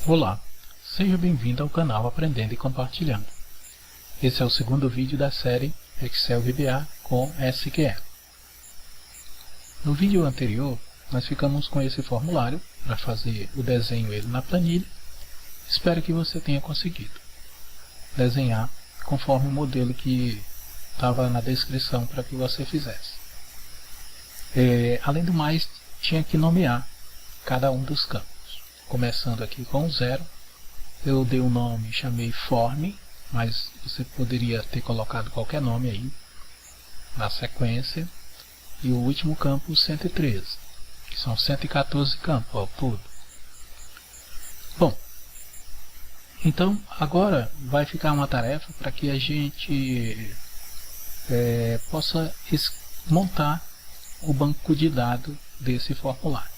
Olá, seja bem-vindo ao canal Aprendendo e Compartilhando. Esse é o segundo vídeo da série Excel VBA com SQL. No vídeo anterior, nós ficamos com esse formulário para fazer o desenho ele na planilha. Espero que você tenha conseguido desenhar conforme o modelo que estava na descrição para que você fizesse. Além do mais, tinha que nomear cada um dos campos. Começando aqui com o 0, eu dei um nome, chamei Form, mas você poderia ter colocado qualquer nome aí na sequência. E o último campo, 113, que são 114 campos ao todo. Bom, então agora vai ficar uma tarefa para que a gente possa montar o banco de dados desse formulário.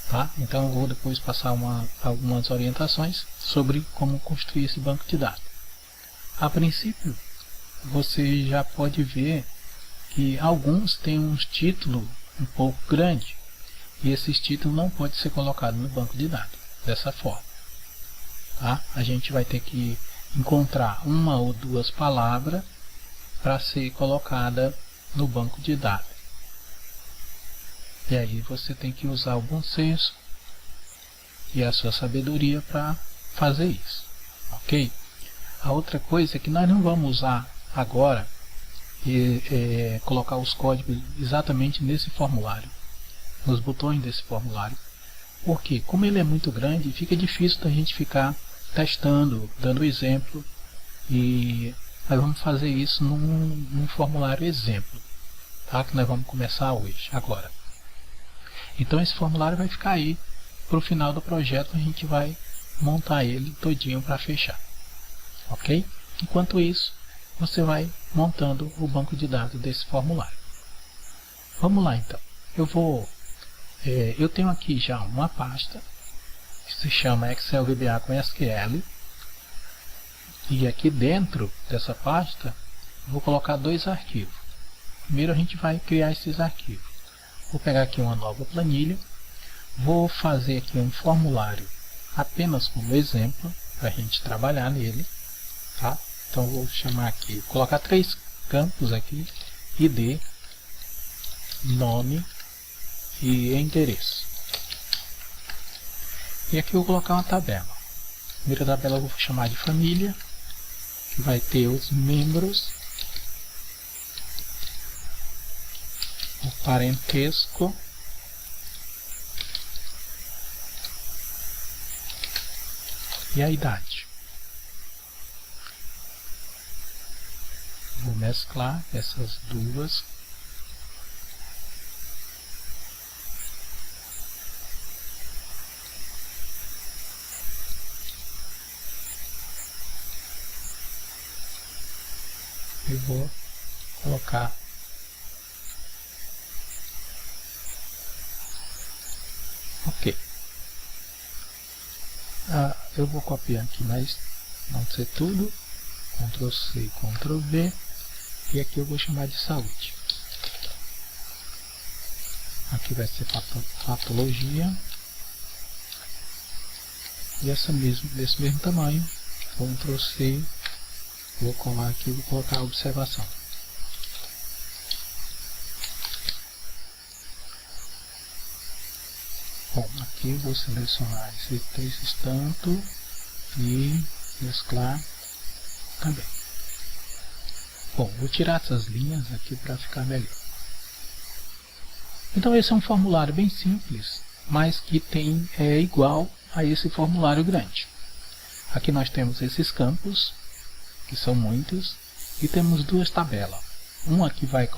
Tá? Então eu vou depois passar algumas orientações sobre como construir esse banco de dados. A princípio, você já pode ver que alguns têm um título um pouco grande, e esses títulos não podem ser colocados no banco de dados dessa forma. Tá? A gente vai ter que encontrar uma ou duas palavras para ser colocada no banco de dados. E aí você tem que usar o bom senso e a sua sabedoria para fazer isso, ok? A outra coisa é que nós não vamos usar agora colocar os códigos exatamente nesse formulário, nos botões desse formulário, porque como ele é muito grande, fica difícil da gente ficar testando, dando exemplo, e nós vamos fazer isso num formulário exemplo, tá? Que nós vamos começar hoje, agora. Então esse formulário vai ficar aí para o final do projeto, a gente vai montar ele todinho para fechar, ok? Enquanto isso, você vai montando o banco de dados desse formulário. Vamos lá então. Eu tenho aqui já uma pasta que se chama Excel VBA com SQL, e aqui dentro dessa pasta vou colocar dois arquivos. Primeiro a gente vai criar esses arquivos. Vou pegar aqui uma nova planilha, vou fazer aqui um formulário apenas como exemplo, para a gente trabalhar nele, tá? Então vou chamar aqui, vou colocar três campos aqui, ID, nome e endereço. E aqui eu vou colocar uma tabela. A primeira tabela eu vou chamar de família, que vai ter os membros, o parentesco, e a idade. Vou mesclar essas duas. E vou colocar ok. Eu vou copiar aqui, mas não ser tudo. Ctrl C, Ctrl V. E aqui eu vou chamar de saúde. Aqui vai ser patologia. E desse mesmo tamanho. Ctrl C. Vou colar aqui e vou colocar a observação. Bom, aqui eu vou selecionar esse tanto e mesclar também. Bom, vou tirar essas linhas aqui para ficar melhor. Então esse é um formulário bem simples, mas que é igual a esse formulário grande. Aqui nós temos esses campos, que são muitos, e temos duas tabelas. Uma que vai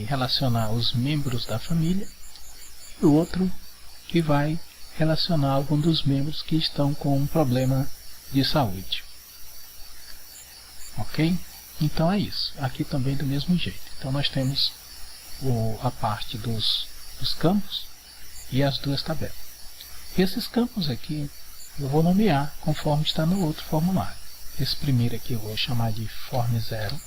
relacionar os membros da família, e o outro que vai relacionar algum dos membros que estão com um problema de saúde. Ok? Então é isso. Aqui também do mesmo jeito. Então nós temos a parte dos campos e as duas tabelas. Esses campos aqui eu vou nomear conforme está no outro formulário. Esse primeiro aqui eu vou chamar de Form 0.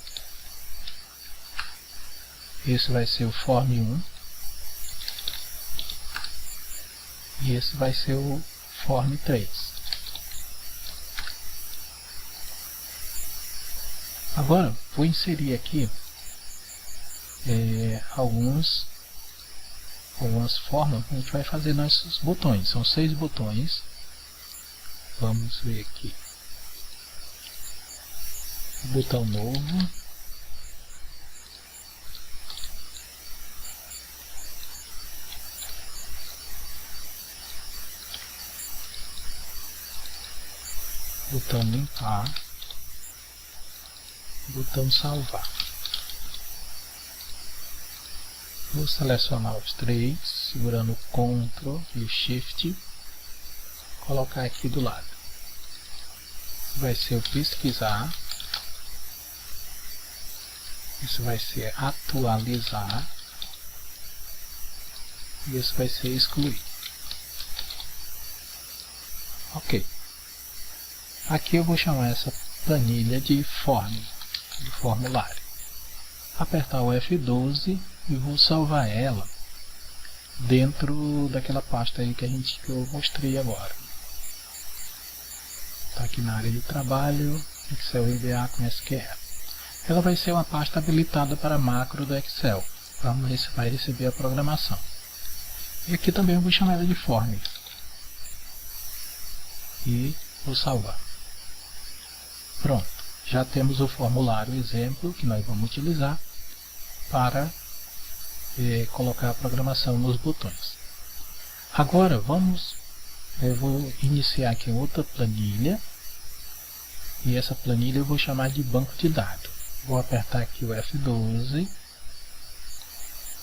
Esse vai ser o Form 1. E esse vai ser o Form 3. Agora, vou inserir aqui algumas formas. A gente vai fazer nossos botões. São 6 botões. Vamos ver aqui. Botão novo. Botão limpar. Botão salvar. Vou selecionar os 3, segurando o Ctrl e o Shift, colocar aqui do lado. Vai ser o pesquisar. Isso vai ser atualizar. E isso vai ser excluir. Ok. Aqui eu vou chamar essa planilha de form, de formulário. Apertar o F12 e vou salvar ela dentro daquela pasta aí que eu mostrei agora. Está aqui na área de trabalho, Excel VBA com SQL. Ela vai ser uma pasta habilitada para macro do Excel. Vai receber a programação. E aqui também eu vou chamar ela de form. E vou salvar. Pronto. Já temos o formulário exemplo que nós vamos utilizar para colocar a programação nos botões. Agora eu vou iniciar aqui outra planilha, e essa planilha eu vou chamar de banco de dados. Vou apertar aqui o F12,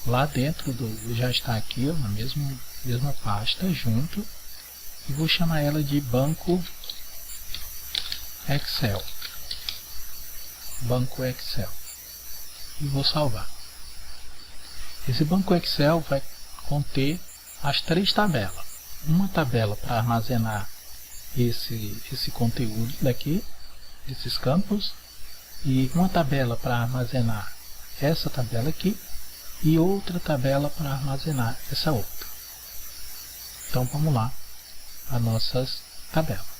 lá dentro já está aqui na mesma pasta junto, e vou chamar ela de banco Excel. Banco Excel. E vou salvar. Esse banco Excel vai conter as 3 tabelas. Uma tabela para armazenar esse conteúdo daqui, esses campos, e uma tabela para armazenar essa tabela aqui, e outra tabela para armazenar essa outra. Então vamos lá, as nossas tabelas.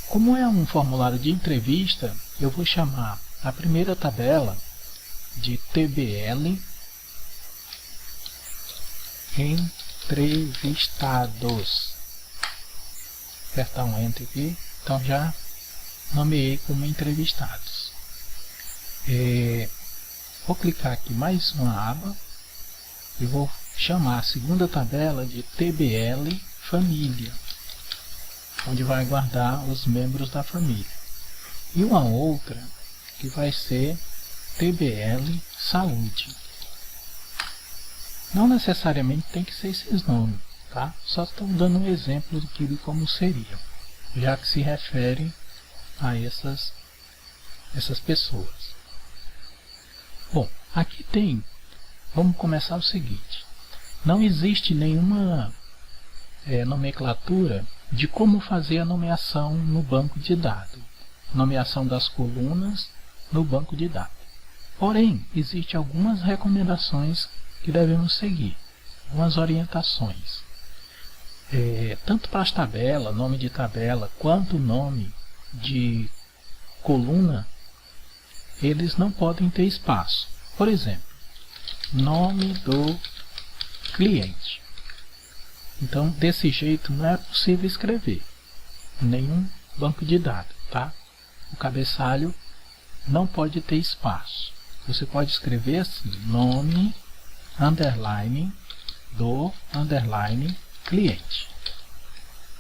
Como é um formulário de entrevista, eu vou chamar a primeira tabela de TBL entrevistados. Apertar um Enter aqui, então já nomeei como entrevistados. Vou clicar aqui mais uma aba e vou chamar a segunda tabela de TBL família, onde vai guardar os membros da família. E uma outra que vai ser TBL saúde. Não necessariamente tem que ser esses nomes, tá? Só estou dando um exemplo de como seriam, já que se refere a essas pessoas. Bom, aqui vamos começar o seguinte. Não existe nenhuma nomenclatura de como fazer a nomeação no banco de dados. Nomeação das colunas no banco de dados. Porém, existem algumas recomendações que devemos seguir, algumas orientações. Tanto para as tabelas, nome de tabela, quanto nome de coluna, eles não podem ter espaço. Por exemplo, nome do cliente. Então, desse jeito não é possível escrever nenhum banco de dados, tá? O cabeçalho não pode ter espaço. Você pode escrever assim: nome underline do underline cliente.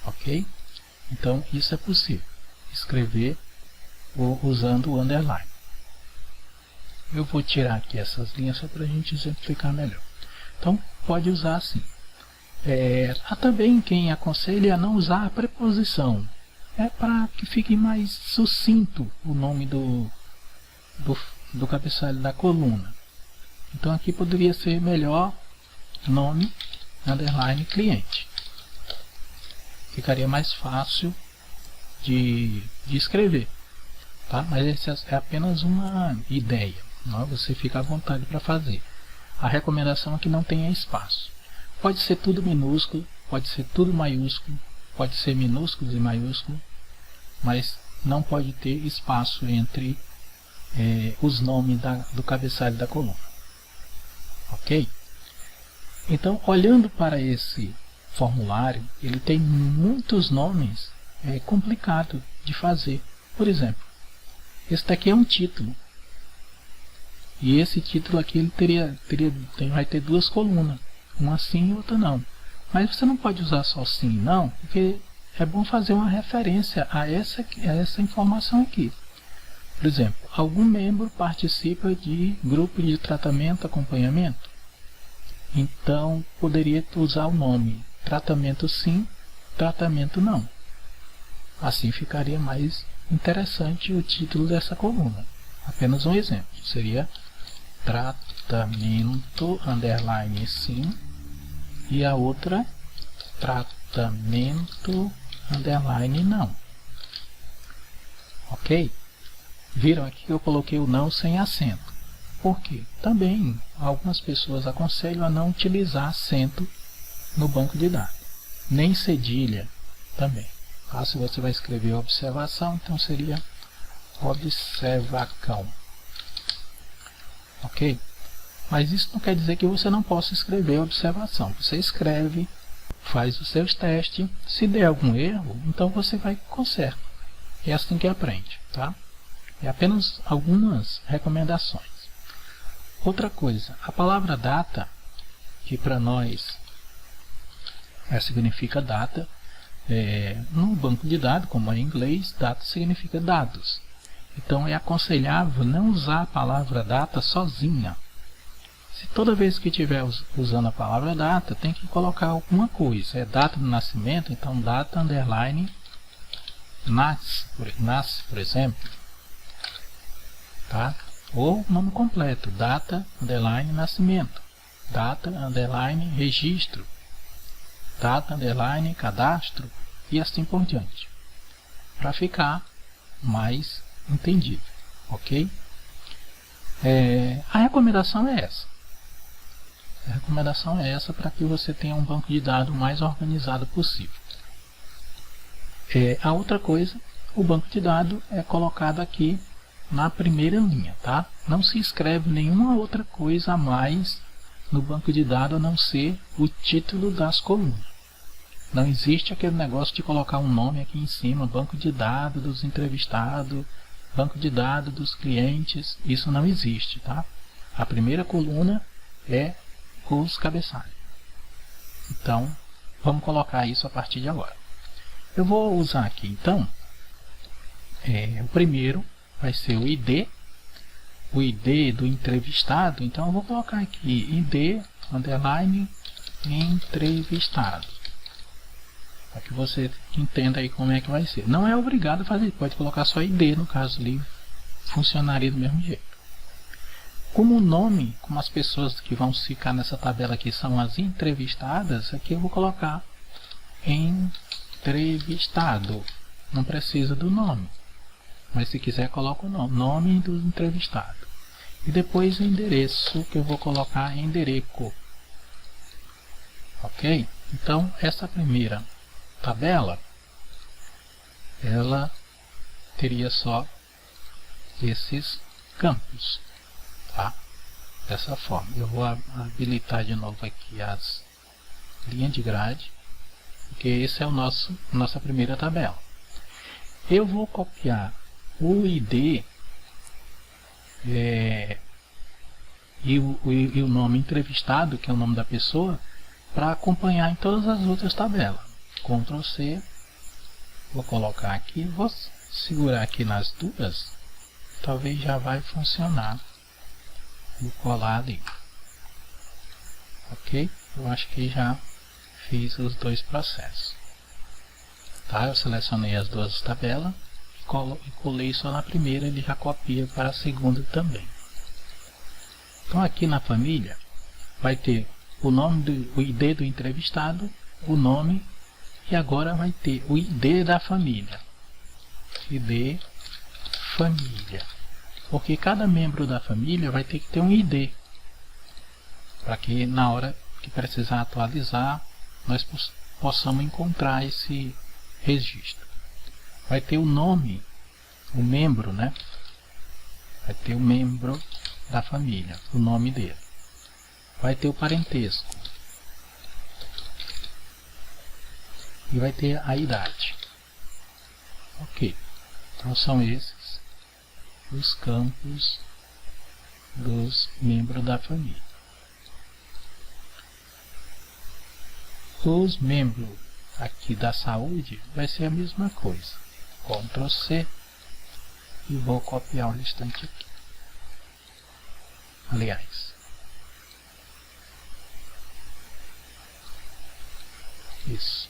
Ok? Então, isso é possível escrever usando o underline. Eu vou tirar aqui essas linhas só para a gente exemplificar melhor. Então, pode usar assim. Há também quem aconselha a não usar a preposição. É para que fique mais sucinto o nome do cabeçalho da coluna. Então aqui poderia ser melhor nome underline cliente. Ficaria mais fácil de escrever. Tá? Mas essa é apenas uma ideia. Não? Você fica à vontade para fazer. A recomendação é que não tenha espaço. Pode ser tudo minúsculo, pode ser tudo maiúsculo, pode ser minúsculo e maiúsculo, mas não pode ter espaço entre os nomes do cabeçalho da coluna. Ok? Então, olhando para esse formulário, ele tem muitos nomes, é complicado de fazer. Por exemplo, esse daqui é um título. E esse título aqui ele vai ter duas colunas, uma sim e outra não. Mas você não pode usar só sim e não, porque é bom fazer uma referência a essa informação aqui. Por exemplo, algum membro participa de grupo de tratamento, acompanhamento? Então, poderia usar o nome tratamento sim, tratamento não. Assim ficaria mais interessante o título dessa coluna. Apenas um exemplo. Seria tratamento, underline sim, e a outra tratamento, underline não. Ok? Viram aqui que eu coloquei o não sem acento. Por quê? Também algumas pessoas aconselham a não utilizar acento no banco de dados. Nem cedilha também. Tá? Se você vai escrever observação, então seria observacão. Ok? Mas isso não quer dizer que você não possa escrever observação. Você escreve, faz os seus testes. Se der algum erro, então você vai e conserta. É assim que aprende. Tá? É apenas algumas recomendações. Outra coisa, a palavra data, que para nós significa data, no banco de dados, como é em inglês, data significa dados. Então é aconselhável não usar a palavra data sozinha. Se toda vez que estiver usando a palavra data, tem que colocar alguma coisa. É data do nascimento, então data underline nasce, por exemplo. Tá? Ou nome completo, data, underline, nascimento, data, underline, registro, data, underline, cadastro, e assim por diante, para ficar mais entendido, ok? A recomendação é essa. A recomendação é essa para que você tenha um banco de dados mais organizado possível. A outra coisa, o banco de dados é colocado aqui na primeira linha, tá? Não se escreve nenhuma outra coisa a mais no banco de dados a não ser o título das colunas. Não existe aquele negócio de colocar um nome aqui em cima, banco de dados dos entrevistados, banco de dados dos clientes, isso não existe, tá? A primeira coluna é os cabeçalhos. Então, vamos colocar isso a partir de agora. Eu vou usar aqui, então, o primeiro vai ser o ID do entrevistado. Então eu vou colocar aqui ID underline entrevistado, para que você entenda aí como é que vai ser. Não é obrigado a fazer, pode colocar só ID, no caso ali funcionaria do mesmo jeito. Como o nome, como as pessoas que vão ficar nessa tabela aqui são as entrevistadas, aqui eu vou colocar entrevistado, não precisa do nome. Mas se quiser, coloca o nome do entrevistado. E depois o endereço, que eu vou colocar endereço. Ok? Então, essa primeira tabela, ela teria só esses campos. Tá? Dessa forma. Eu vou habilitar de novo aqui as linhas de grade, porque esse é nossa primeira tabela. Eu vou copiar o ID e o nome entrevistado, que é o nome da pessoa, para acompanhar em todas as outras tabelas. Ctrl C, vou colocar aqui, vou segurar aqui nas duas, talvez já vai funcionar. Vou colar ali. Ok? Eu acho que já fiz os dois processos. Tá? Eu selecionei as duas tabelas e colei só na primeira, ele já copia para a segunda também. Então aqui na família vai ter o ID do entrevistado, o nome, e agora vai ter o ID da família. ID família. Porque cada membro da família vai ter que ter um ID, para que na hora que precisar atualizar, nós possamos encontrar esse registro. Vai ter o nome, o membro, né? Vai ter o membro da família, o nome dele. Vai ter o parentesco. E vai ter a idade. Ok. Então são esses os campos dos membros da família. Os membros aqui da saúde vai ser a mesma coisa. Ctrl C e vou copiar o restante aqui. Aliás, isso.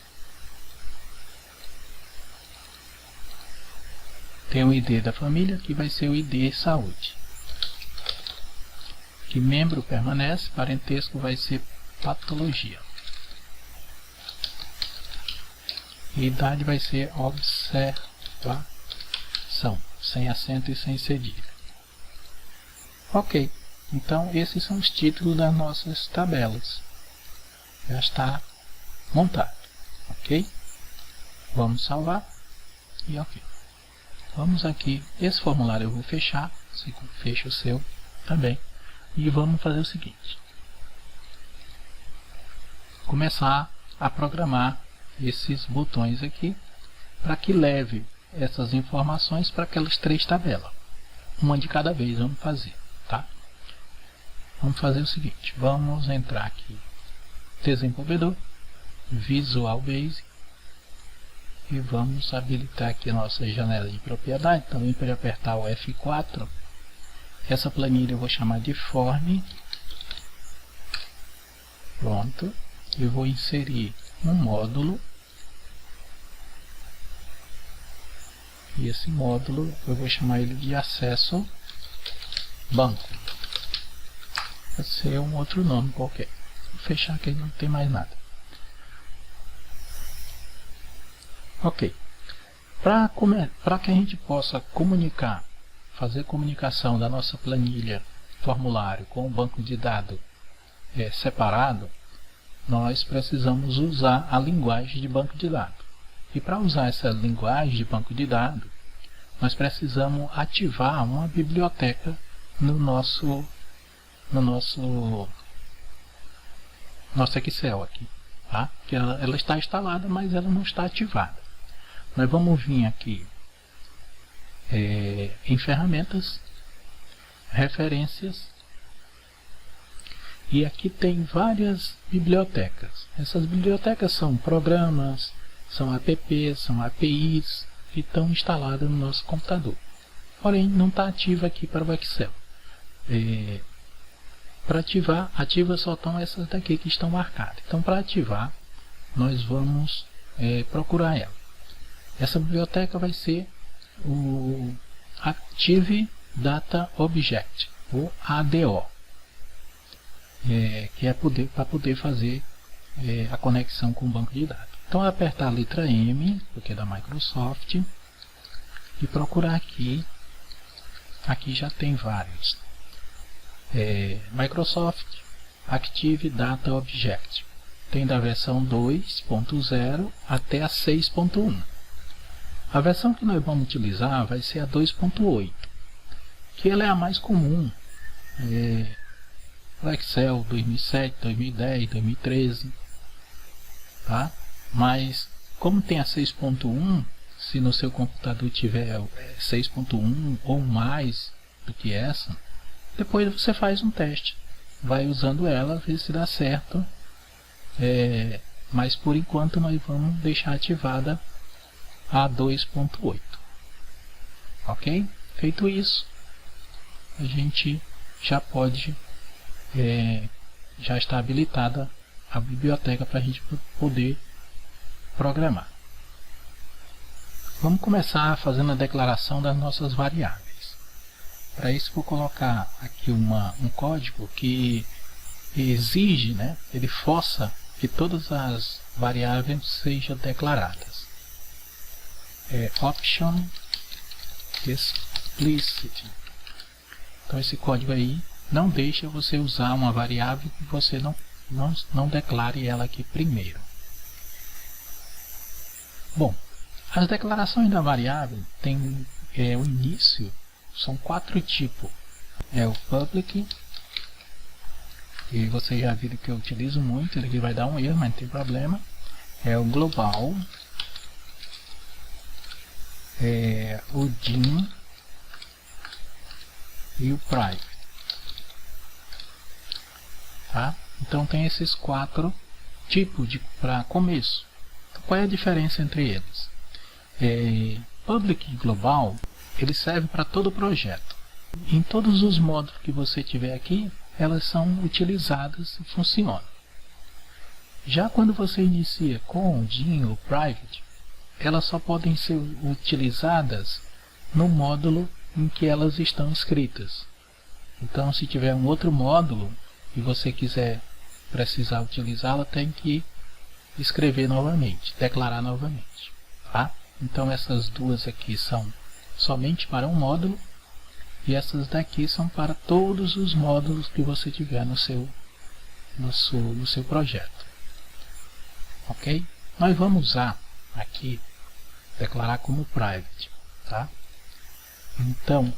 Tem o ID da família, que vai ser o ID saúde. Que membro permanece, parentesco vai ser patologia. E idade vai ser observação, sem acento e sem cedilha. Ok, então esses são os títulos das nossas tabelas. Já está montado, ok? Vamos salvar e ok. Vamos aqui, esse formulário eu vou fechar, você fecha o seu também. E vamos fazer o seguinte. Começar a programar esses botões aqui, para que leve essas informações para aquelas 3 tabelas. Uma de cada vez vamos fazer, tá? Vamos fazer o seguinte, vamos entrar aqui, desenvolvedor, Visual Basic, e vamos habilitar aqui a nossa janela de propriedade. Também pode apertar o F4. Essa planilha eu vou chamar de form. Pronto. Eu vou inserir um módulo. E esse módulo eu vou chamar ele de acesso banco. Pode ser um outro nome qualquer. Vou fechar aqui, não tem mais nada. Ok. Para que a gente possa comunicar, fazer comunicação da nossa planilha, formulário com o banco de dados separado, nós precisamos usar a linguagem de banco de dados. E para usar essa linguagem de banco de dados, nós precisamos ativar uma biblioteca no nosso Excel aqui, tá? Que ela está instalada, mas ela não está ativada. Nós vamos vir aqui em ferramentas, referências, e aqui tem várias bibliotecas. Essas bibliotecas são programas, são apps, são APIs que estão instaladas no nosso computador. Porém, não está ativa aqui para o Excel. Para ativar, ativa só estão essas daqui que estão marcadas. Então, para ativar, nós vamos procurar ela. Essa biblioteca vai ser o Active Data Object, ou ADO, que é para poder fazer a conexão com o banco de dados. Então, apertar a letra M, porque é da Microsoft, e procurar aqui. Aqui já tem vários. Microsoft Active Data Object. Tem da versão 2.0 até a 6.1. A versão que nós vamos utilizar vai ser a 2.8, que ela é a mais comum no Excel 2007, 2010, 2013, tá? Mas como tem a 6.1, se no seu computador tiver 6.1 ou mais do que essa, depois você faz um teste, vai usando ela, ver se dá certo, mas por enquanto nós vamos deixar ativada a 2.8. Ok? Feito isso, a gente já pode, já está habilitada a biblioteca para a gente poder programar. Vamos começar fazendo a declaração das nossas variáveis. Para isso vou colocar aqui um código que exige, né, ele força que todas as variáveis sejam declaradas. Option explicit. Então esse código aí não deixa você usar uma variável que você não declare ela aqui primeiro. Bom, as declarações da variável tem o início, são 4 tipos. É o public, e vocês já viram que eu utilizo muito, ele vai dar um erro, mas não tem problema. É o global, o dim e o private. Tá? Então tem esses 4 tipos para começo. Então, qual é a diferença entre eles? Public e global, ele serve para todo o projeto. Em todos os módulos que você tiver aqui, elas são utilizadas e funcionam. Já quando você inicia com o dim ou private, elas só podem ser utilizadas no módulo em que elas estão escritas. Então, se tiver um outro módulo e você quiser precisar utilizá-la, tem que escrever novamente, declarar novamente. Tá? Então, essas duas aqui são somente para um módulo, e essas daqui são para todos os módulos que você tiver no seu projeto. Ok? Nós vamos usar aqui, declarar como private. Tá? Então,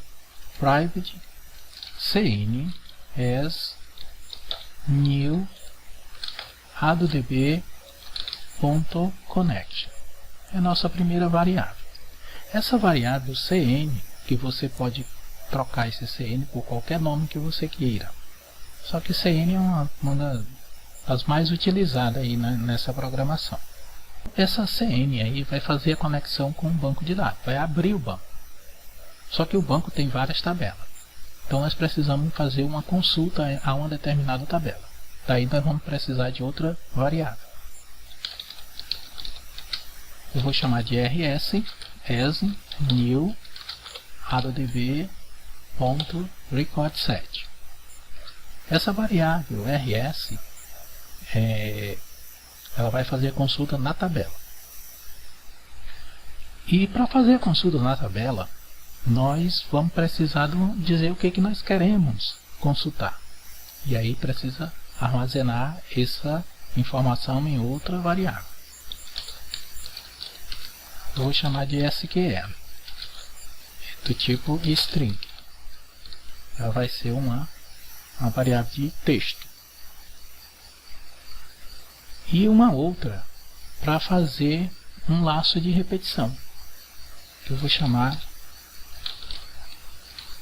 private cn as new addb.connection é a nossa primeira variável. Essa variável cn, que você pode trocar esse cn por qualquer nome que você queira. Só que cn é uma das mais utilizadas aí nessa programação. Essa cn aí vai fazer a conexão com o banco de dados, vai abrir o banco. Só que o banco tem várias tabelas. Então nós precisamos fazer uma consulta a uma determinada tabela. Daí nós vamos precisar de outra variável. Eu vou chamar de rs as new addb.recordSet. Essa variável rs ela vai fazer a consulta na tabela. E para fazer a consulta na tabela, nós vamos precisar dizer o que nós queremos consultar. E aí precisa armazenar essa informação em outra variável. Eu vou chamar de SQL, do tipo string. Ela vai ser uma variável de texto. E uma outra para fazer um laço de repetição, que eu vou chamar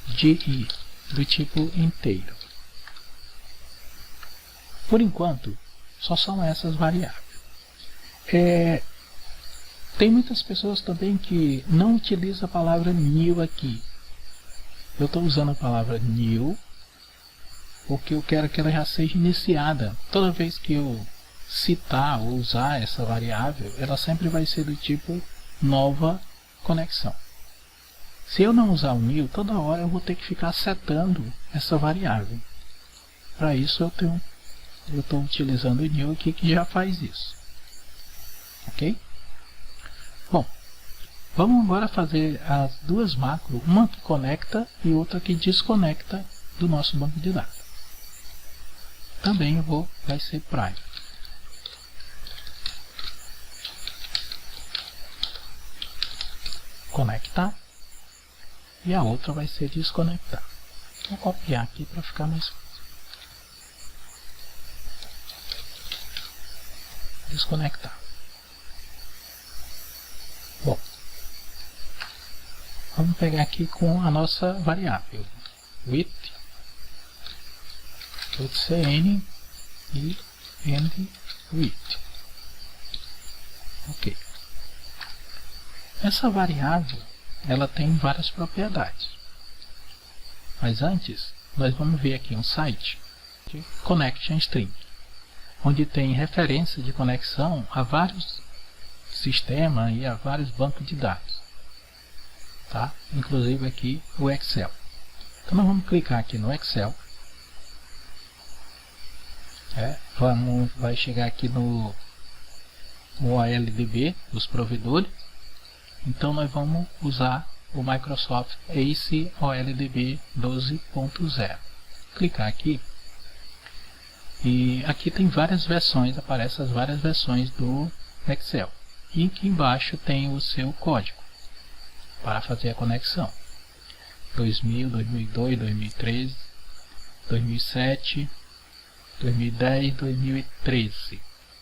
de i, do tipo inteiro. Por enquanto, só são essas variáveis. Tem muitas pessoas também que não utilizam a palavra new aqui. Eu estou usando a palavra new porque eu quero que ela já seja iniciada. Toda vez que eu citar ou usar essa variável, ela sempre vai ser do tipo nova conexão. Se eu não usar o new, toda hora eu vou ter que ficar setando essa variável. Para isso eu estou utilizando o new aqui, que já faz isso. Ok? Bom, vamos agora fazer as duas macros, uma que conecta e outra que desconecta do nosso banco de dados. Também vai ser private. Conectar, e a outra vai ser desconectar. Vou copiar aqui para ficar mais fácil. Desconectar. Bom, vamos pegar aqui com a nossa variável with cn e end with. Ok. Essa variável, ela tem várias propriedades. Mas antes, nós vamos ver aqui um site de connection string, onde tem referência de conexão a vários sistemas e a vários bancos de dados. Tá? Inclusive aqui o Excel. Então nós vamos clicar aqui no Excel. Vai chegar aqui no OLDB dos provedores. Então nós vamos usar o Microsoft Ace OLDB 12.0. Clicar aqui E aqui tem várias versões, aparecem as várias versões do Excel. E aqui embaixo tem o seu código para fazer a conexão. 2000, 2002, 2013, 2007, 2010, 2013,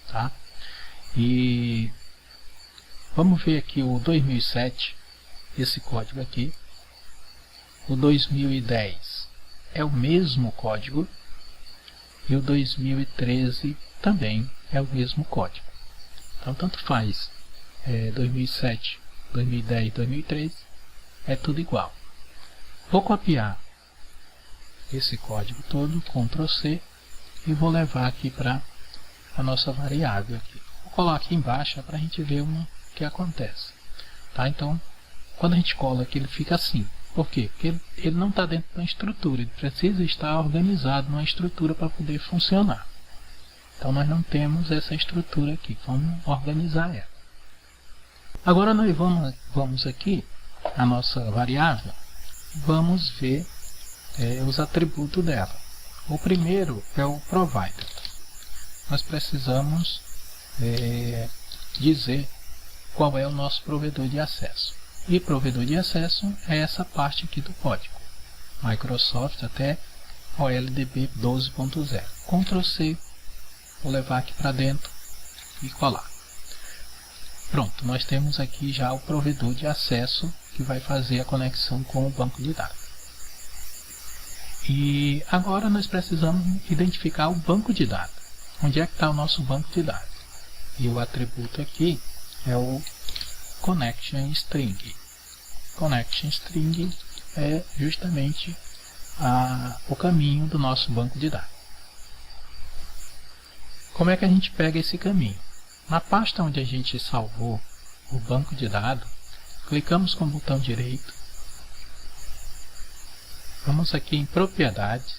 tá? E vamos ver aqui o 2007, esse código aqui. O 2010 é o mesmo código e o 2013 também é o mesmo código. Então tanto faz, 2007, 2010, 2013 é tudo igual. Vou copiar esse código todo, Ctrl C, e vou levar aqui para a nossa variável aqui. Vou colar aqui embaixo para a gente ver o que acontece. Tá? Então, quando a gente cola aqui, ele fica assim. Por quê? Porque ele não está dentro da estrutura, ele precisa estar organizado numa estrutura para poder funcionar. Então nós não temos essa estrutura aqui, vamos organizar ela. Agora nós vamos aqui, a nossa variável, vamos ver os atributos dela. O primeiro é o provider. Nós precisamos dizer qual é o nosso provedor de acesso. E provedor de acesso é essa parte aqui do código. Microsoft até OLDB 12.0. Ctrl C, vou levar aqui para dentro e colar. Pronto, nós temos aqui já o provedor de acesso que vai fazer a conexão com o banco de dados. E agora nós precisamos identificar o banco de dados. Onde é que está o nosso banco de dados? E o atributo aqui é o Connection String. Connection String é justamente o caminho do nosso banco de dados. Como é que a gente pega esse caminho? Na pasta onde a gente salvou o banco de dados, clicamos com o botão direito, vamos aqui em Propriedades,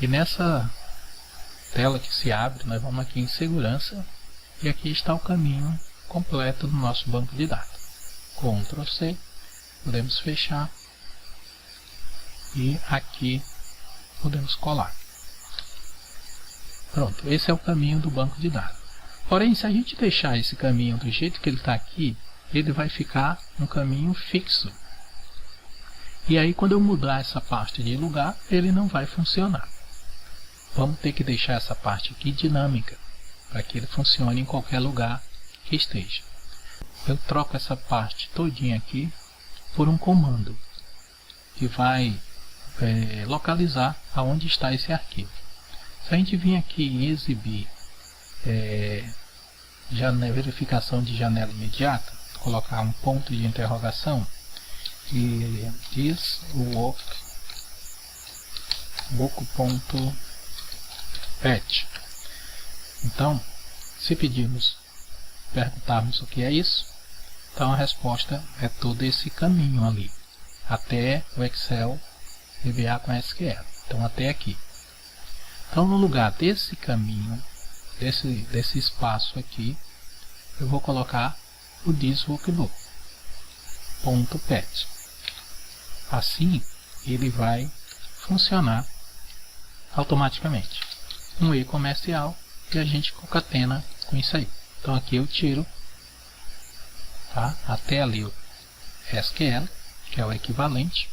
e nessa tela que se abre, nós vamos aqui em Segurança, e aqui está o caminho completo do nosso banco de dados. Ctrl C, podemos fechar, e aqui podemos colar. Pronto, esse é o caminho do banco de dados. Porém, se a gente deixar esse caminho do jeito que ele está aqui, ele vai ficar um caminho fixo. E aí, quando eu mudar essa parte de lugar, ele não vai funcionar. Vamos ter que deixar essa parte aqui dinâmica, para que ele funcione em qualquer lugar que esteja. Eu troco essa parte todinha aqui por um comando, que vai localizar aonde está esse arquivo. Se a gente vir aqui em exibir verificação de janela imediata, colocar um ponto de interrogação, e diz o book.pet. Então, se perguntarmos o que é isso, então a resposta é todo esse caminho ali, até o Excel DBA com SQL. Então até aqui. Então no lugar desse caminho, desse espaço aqui, eu vou colocar o thisworkbook.pet. Assim ele vai funcionar automaticamente. Um E comercial, e a gente concatena com isso aí. Então aqui eu tiro, tá? Até ali o SQL, que é o equivalente,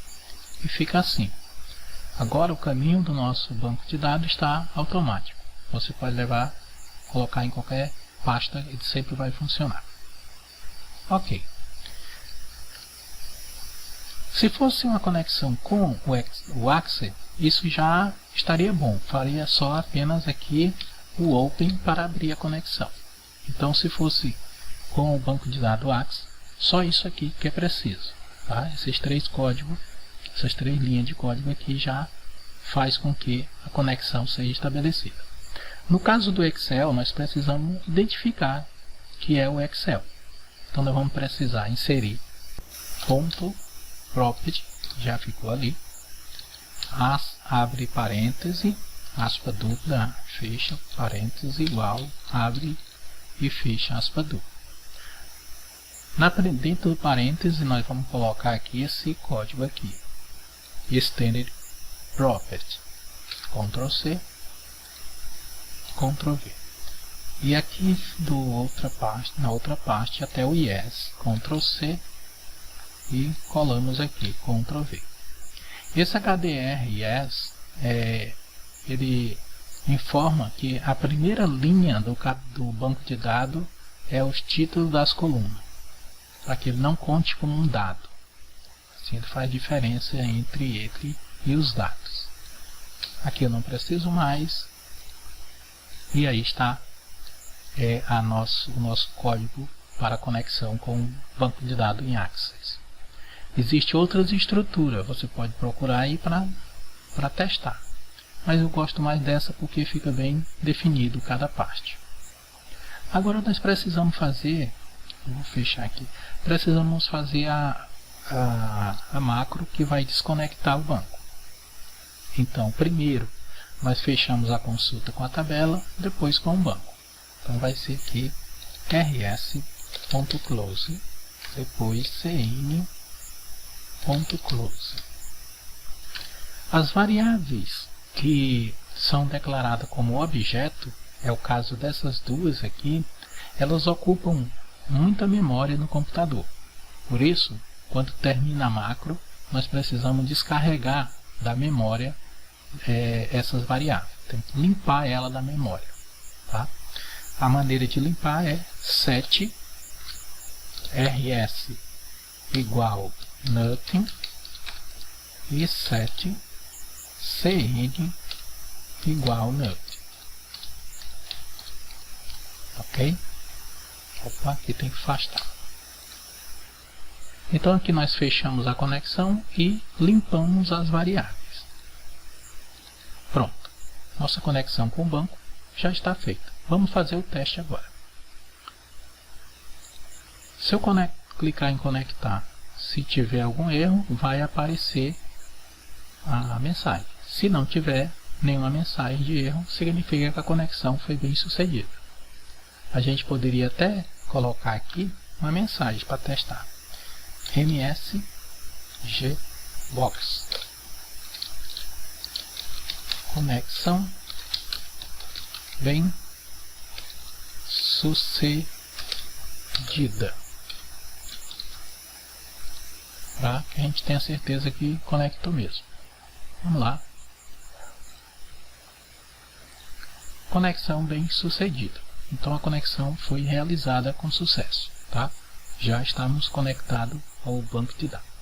e fica assim. Agora o caminho do nosso banco de dados está automático. Você pode colocar em qualquer pasta, ele sempre vai funcionar. Ok. Se fosse uma conexão com o Access, isso já estaria bom. Faria só apenas aqui o Open para abrir a conexão. Então, se fosse com o banco de dados Access, só isso aqui que é preciso. Tá? Esses três códigos, essas três linhas de código aqui já faz com que a conexão seja estabelecida. No caso do Excel, nós precisamos identificar que é o Excel. Então, nós vamos precisar inserir ponto property, já ficou ali, abre parêntese, aspa dupla, fecha, parêntese, igual, abre e fecha, aspa dupla. Dentro do parêntese, nós vamos colocar aqui esse código aqui, extended property. Ctrl C, Ctrl V. E aqui na outra parte até o Yes, Ctrl C e colamos aqui, Ctrl V. Esse HDR Yes, ele informa que a primeira linha do banco de dados é os títulos das colunas, para que ele não conte como um dado. Assim ele faz diferença entre ele e os dados. Aqui eu não preciso mais, e aí está o nosso código para conexão com o banco de dados em Access. Existem outras estruturas, você pode procurar aí para testar. Mas eu gosto mais dessa porque fica bem definido cada parte. Agora nós precisamos fazer, vou fechar aqui, precisamos fazer a macro que vai desconectar o banco. Então primeiro nós fechamos a consulta com a tabela, depois com o banco. Então vai ser aqui rs.close, depois cn.close. As variáveis que são declaradas como objeto, é o caso dessas duas aqui, elas ocupam muita memória no computador. Por isso, quando termina a macro, nós precisamos descarregar da memória essas variáveis. Tem que limpar ela da memória. Tá? A maneira de limpar é set rs igual nothing e set cn igual nothing. Ok? Opa, aqui tem que afastar. Então aqui nós fechamos a conexão e limpamos as variáveis. Pronto. Nossa conexão com o banco já está feita. Vamos fazer o teste agora. Se eu clicar em conectar, se tiver algum erro, vai aparecer a mensagem. Se não tiver nenhuma mensagem de erro, significa que a conexão foi bem sucedida. A gente poderia até colocar aqui uma mensagem para testar. msgbox conexão bem sucedida, para que a gente tenha certeza que conectou mesmo. Vamos lá. Conexão bem sucedida. Então a conexão foi realizada com sucesso, tá? Já estamos conectados ao banco de dados.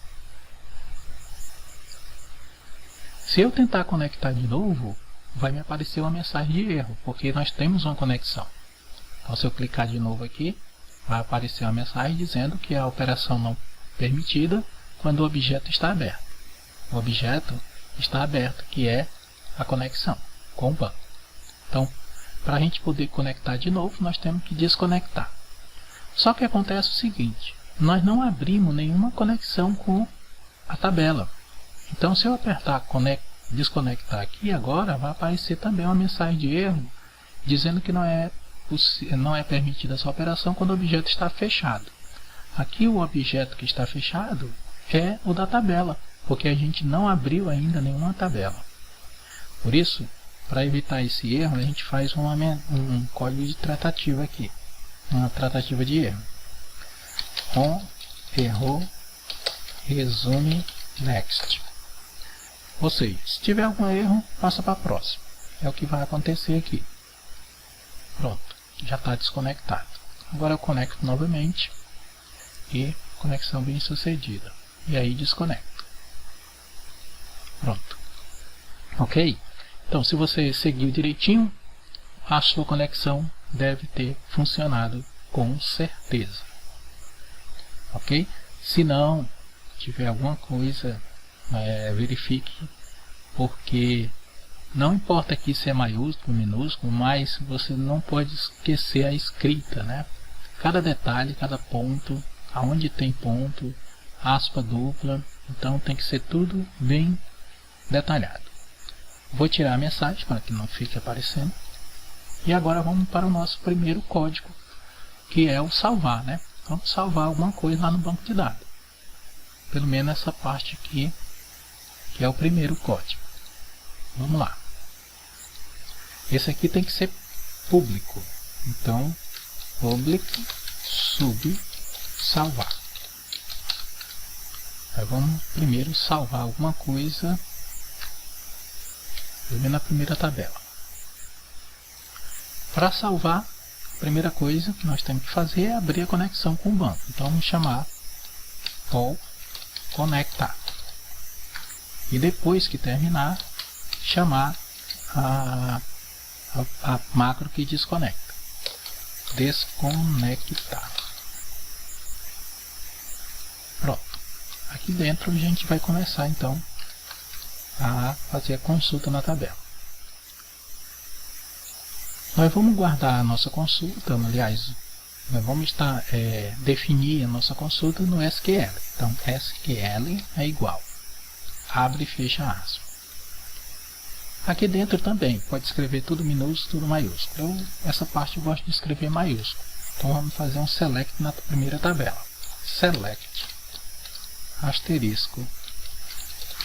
Se eu tentar conectar de novo, vai me aparecer uma mensagem de erro, porque nós temos uma conexão. Então se eu clicar de novo aqui, vai aparecer uma mensagem dizendo que a operação não permitida quando o objeto está aberto. O objeto está aberto, que é a conexão com o banco. Então, para a gente poder conectar de novo, nós temos que desconectar. Só que acontece o seguinte, nós não abrimos nenhuma conexão com a tabela. Então se eu apertar desconectar aqui agora, vai aparecer também uma mensagem de erro, dizendo que não é permitida essa operação quando o objeto está fechado. Aqui o objeto que está fechado é o da tabela, porque a gente não abriu ainda nenhuma tabela. Por isso, para evitar esse erro, a gente faz um código de tratativa aqui. Uma tratativa de erro. Errou, resume, next. Ou seja, se tiver algum erro, passa para a próxima. É o que vai acontecer aqui. Pronto, já está desconectado. Agora eu conecto novamente e conexão bem sucedida. E aí desconecto. Pronto. Ok? Então, se você seguiu direitinho, a sua conexão deve ter funcionado com certeza. Ok? Se não tiver alguma coisa, verifique, porque não importa aqui se é maiúsculo, minúsculo, mas você não pode esquecer a escrita, né? Cada detalhe, cada ponto, aonde tem ponto, aspa dupla, então tem que ser tudo bem detalhado. Vou tirar a mensagem para que não fique aparecendo. E agora vamos para o nosso primeiro código, que é o salvar, né? Vamos salvar alguma coisa lá no banco de dados. Pelo menos essa parte aqui, que é o primeiro código. Vamos lá. Esse aqui tem que ser público. Então, public sub salvar. Aí vamos primeiro salvar alguma coisa na primeira tabela. Para salvar, a primeira coisa que nós temos que fazer é abrir a conexão com o banco. Então vamos chamar call conectar. E depois que terminar, chamar a macro que desconecta. Desconectar. Pronto. Aqui dentro a gente vai começar então a fazer a consulta na tabela. Nós vamos guardar a nossa consulta, aliás, nós vamos definir a nossa consulta no SQL. Então SQL é igual, abre e fecha aspas. Aqui dentro também, pode escrever tudo minúsculo, tudo maiúsculo. Essa parte eu gosto de escrever maiúsculo. Então vamos fazer um select na primeira tabela. Select, asterisco,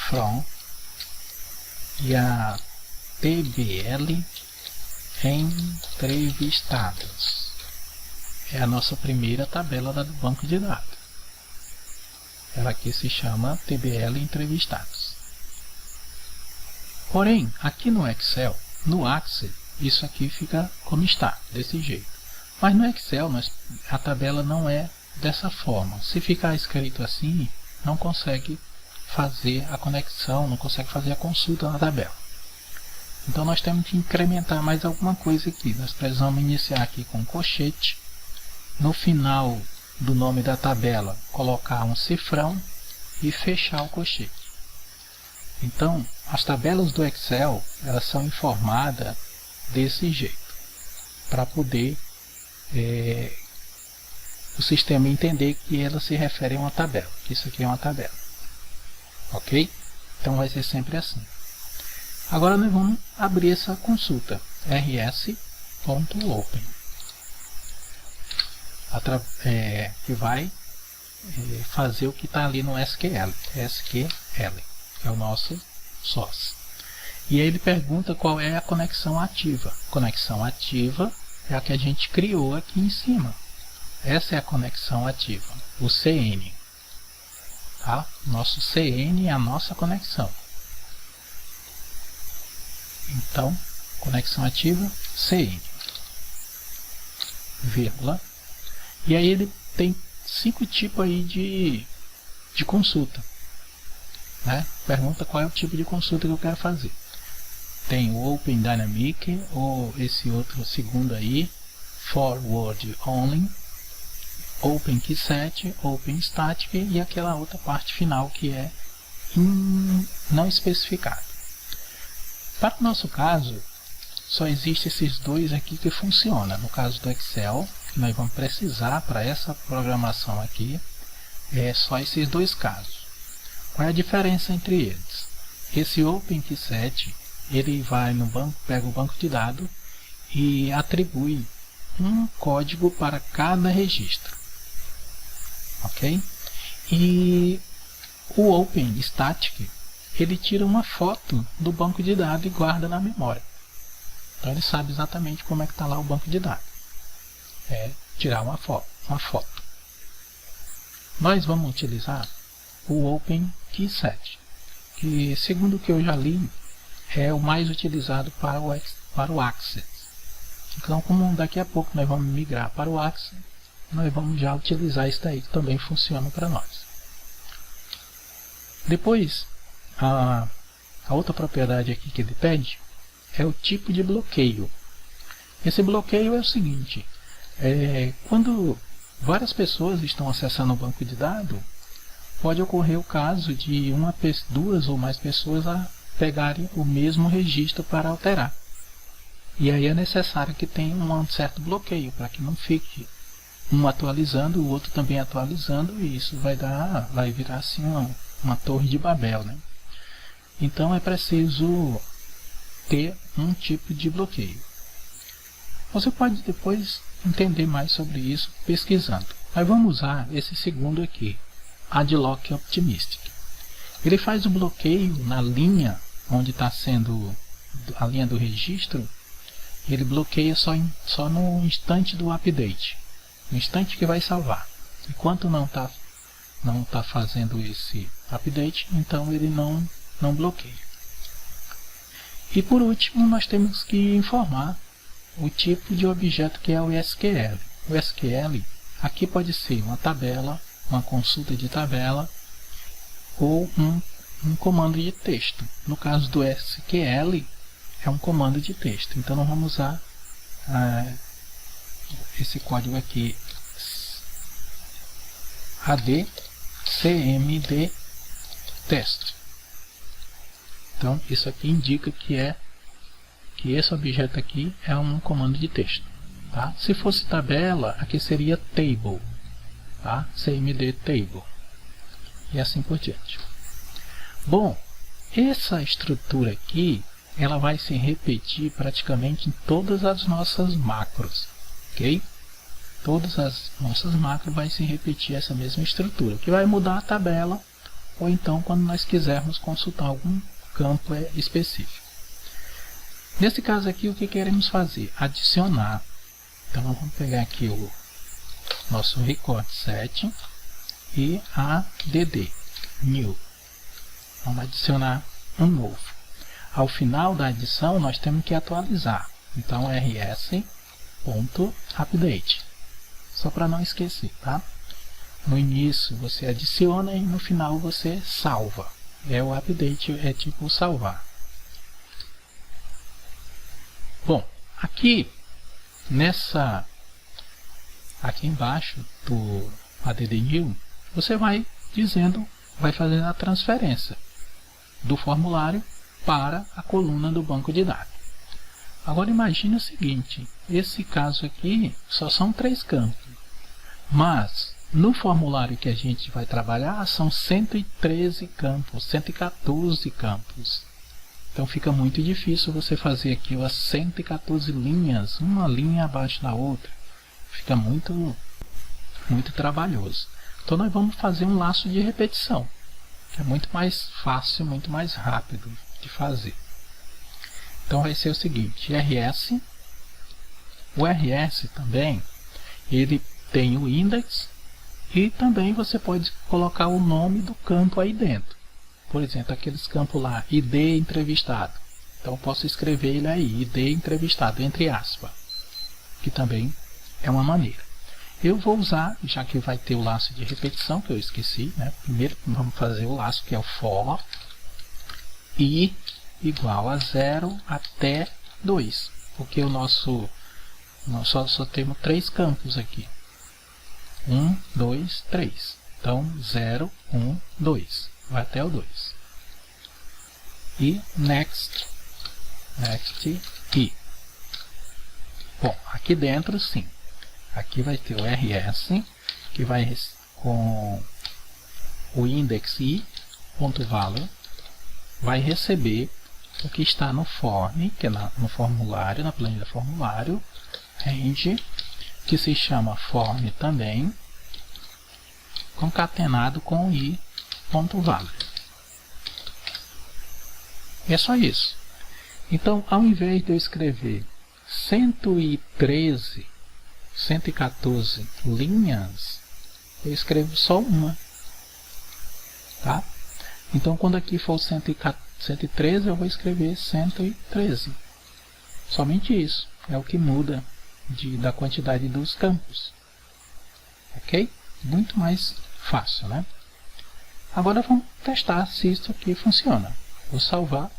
from, e a TBL entrevistados. É a nossa primeira tabela do banco de dados. Ela aqui se chama TBL entrevistados. Porém, aqui no Excel, no Access, isso aqui fica como está, desse jeito. Mas no Excel, a tabela não é dessa forma. Se ficar escrito assim, não consegue fazer a conexão, não consegue fazer a consulta na tabela. Então nós temos que incrementar mais alguma coisa aqui. Nós precisamos iniciar aqui com colchete. No final do nome da tabela, colocar um cifrão e fechar o colchete. Então, as tabelas do Excel, elas são informadas desse jeito, para poder o sistema entender que ela se refere a uma tabela, que isso aqui é uma tabela. Ok? Então vai ser sempre assim. Agora nós vamos abrir essa consulta, rs.open, que vai fazer o que está ali no SQL, que é o nosso source. E aí ele pergunta qual é a conexão ativa. Conexão ativa é a que a gente criou aqui em cima. Essa é a conexão ativa, o CN. Tá? Nosso CN é a nossa conexão. Então, conexão ativa, CN, vírgula. E aí ele tem 5 tipos aí de consulta. Né? Pergunta qual é o tipo de consulta que eu quero fazer. Tem o Open Dynamic, ou esse outro segundo aí, Forward Only, Open Keyset, Open Static e aquela outra parte final que é não especificado. Para o nosso caso, só existem esses dois aqui que funcionam. No caso do Excel, que nós vamos precisar para essa programação aqui, é só esses dois casos. Qual é a diferença entre eles? Esse Open Keyset, ele vai no banco, pega o banco de dados e atribui um código para cada registro. Ok? E o Open Static, ele tira uma foto do banco de dados e guarda na memória. Então ele sabe exatamente como é que está lá o banco de dados. É tirar uma foto. Nós vamos utilizar o Open Keyset, que segundo o que eu já li, é o mais utilizado para o Access. Então, como daqui a pouco nós vamos migrar para o Access, nós vamos já utilizar isso daí, que também funciona para nós. Depois, a outra propriedade aqui que ele pede é o tipo de bloqueio. Esse bloqueio é o seguinte, quando várias pessoas estão acessando o banco de dados, pode ocorrer o caso de duas ou mais pessoas pegarem o mesmo registro para alterar. E aí é necessário que tenha um certo bloqueio, para que não fique um atualizando, o outro também atualizando, e isso vai virar assim uma torre de Babel, né? Então é preciso ter um tipo de bloqueio. Você pode depois entender mais sobre isso pesquisando. Mas vamos usar esse segundo aqui, Adlock Optimistic. Ele faz o bloqueio na linha onde está sendo a linha do registro, ele bloqueia só no instante do update, no instante que vai salvar. Enquanto não tá fazendo esse update, então ele não bloqueia. E por último, nós temos que informar o tipo de objeto que é o SQL. O SQL aqui pode ser uma tabela, uma consulta de tabela ou um comando de texto. No caso do SQL, é um comando de texto. Então nós vamos usar esse código aqui, ADCMD test. Então isso aqui indica que esse objeto aqui é um comando de texto, tá? Se fosse tabela, aqui seria table, tá? CMD table e assim por diante. Bom, essa estrutura aqui, ela vai se repetir praticamente em todas as nossas macros, ok? Todas as nossas macros vai se repetir essa mesma estrutura, o que vai mudar a tabela, ou então quando nós quisermos consultar algum campo específico. Nesse caso aqui, o que queremos fazer? Adicionar. Então vamos pegar aqui o nosso record set e add new. Vamos adicionar um novo. Ao final da adição, nós temos que atualizar. Então rs.update. Só para não esquecer, tá? No início você adiciona e no final você salva. O update é tipo salvar. Bom, aqui embaixo do add new, você vai fazendo a transferência do formulário para a coluna do banco de dados. Agora imagine o seguinte, esse caso aqui só são 3 campos, mas no formulário que a gente vai trabalhar são 113 campos, 114 campos. Então fica muito difícil você fazer aqui as 114 linhas, uma linha abaixo da outra. Fica muito trabalhoso. Então nós vamos fazer um laço de repetição, que é muito mais fácil, muito mais rápido de fazer. Então vai ser o seguinte, o RS também, ele tem o index e também você pode colocar o nome do campo aí dentro. Por exemplo, aqueles campos lá, ID entrevistado. Então eu posso escrever ele aí, ID entrevistado, entre aspas, que também é uma maneira. Eu vou usar, já que vai ter o laço de repetição, que eu esqueci, né? Primeiro vamos fazer o laço, que é o for i igual a 0 até 2, porque nós só temos 3 campos aqui. 1, 2, 3. Então 0, 1, 2. Vai até o 2. E next i. Bom, aqui dentro sim. Aqui vai ter o RS, que vai com o index i.value, vai receber o que está no form, que é no formulário, na planilha formulário, range, que se chama form também, concatenado com i.value. E é só isso. Então, ao invés de eu escrever 114 linhas, eu escrevo só uma, tá? Então quando aqui for 113, eu vou escrever 113, somente isso, é o que muda da quantidade dos campos, ok? Muito mais fácil, né? Agora vamos testar se isso aqui funciona. Vou salvar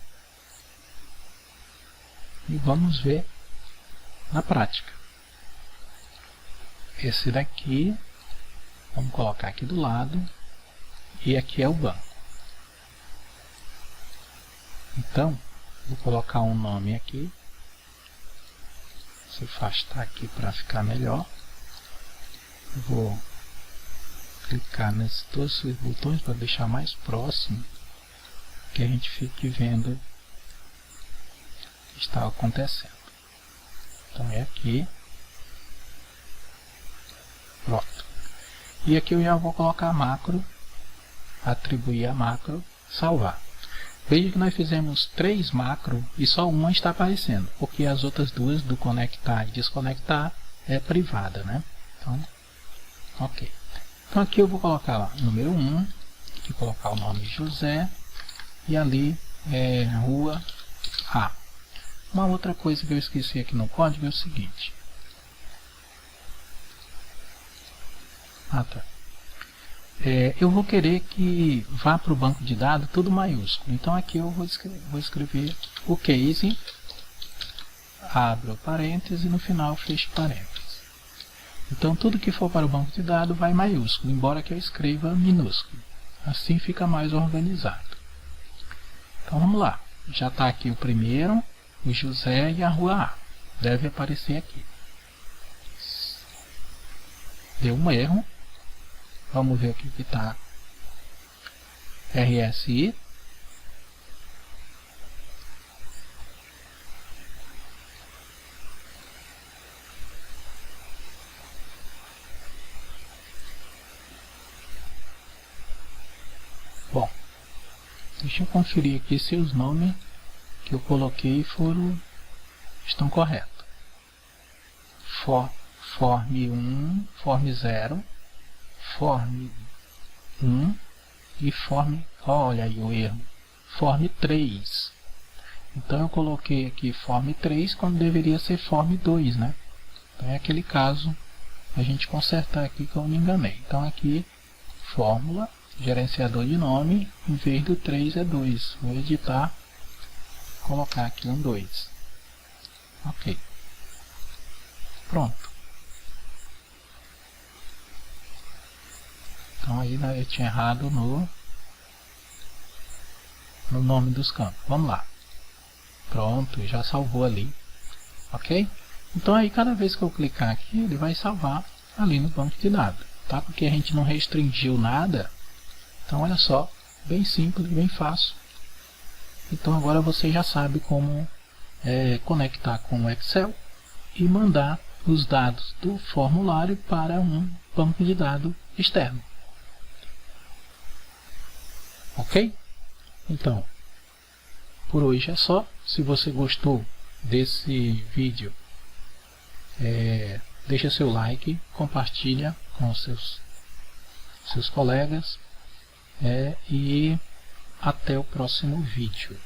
e vamos ver na prática. Esse daqui, vamos colocar aqui do lado, e aqui é o banco. Então, vou colocar um nome aqui, se afastar aqui para ficar melhor. Vou clicar nesses dois botões para deixar mais próximo, que a gente fique vendo o que está acontecendo. Então é aqui. Pronto. E aqui eu já vou colocar a macro, atribuir a macro, salvar. Veja que nós fizemos 3 macros e só uma está aparecendo, porque as outras duas, do conectar e desconectar, é privada, né? Então, ok. Então aqui eu vou colocar lá, número 1, aqui colocar o nome José, e ali é rua A. Uma outra coisa que eu esqueci aqui no código é o seguinte. Tá. Eu vou querer que vá para o banco de dados tudo maiúsculo. Então aqui eu vou escrever o case, abro parênteses e no final fecho parênteses. Então tudo que for para o banco de dados vai maiúsculo, embora que eu escreva minúsculo. Assim fica mais organizado. Então vamos lá. Já está aqui o primeiro, o José e a rua A. Deve aparecer aqui. Deu um erro. Vamos ver aqui que está RSI. Bom, deixa eu conferir aqui se os nomes que eu coloquei estão corretos. Form 1, Form 0, Form 1 e Form, olha aí o erro, Form 3. Então eu coloquei aqui Form 3 quando deveria ser Form 2, né? Então é aquele caso a gente consertar aqui que eu me enganei. Então aqui, fórmula, gerenciador de nome, em vez do 3 é 2. Vou editar, colocar aqui um 2. Ok. Pronto. Então aí eu tinha errado no nome dos campos. Vamos lá. Pronto, já salvou ali. Ok? Então aí cada vez que eu clicar aqui, ele vai salvar ali no banco de dados. Tá? Porque a gente não restringiu nada. Então olha só, bem simples, bem fácil. Então agora você já sabe como conectar com o Excel e mandar os dados do formulário para um banco de dados externo. Ok? Então, por hoje é só. Se você gostou desse vídeo, deixa seu like, compartilha com seus colegas e até o próximo vídeo.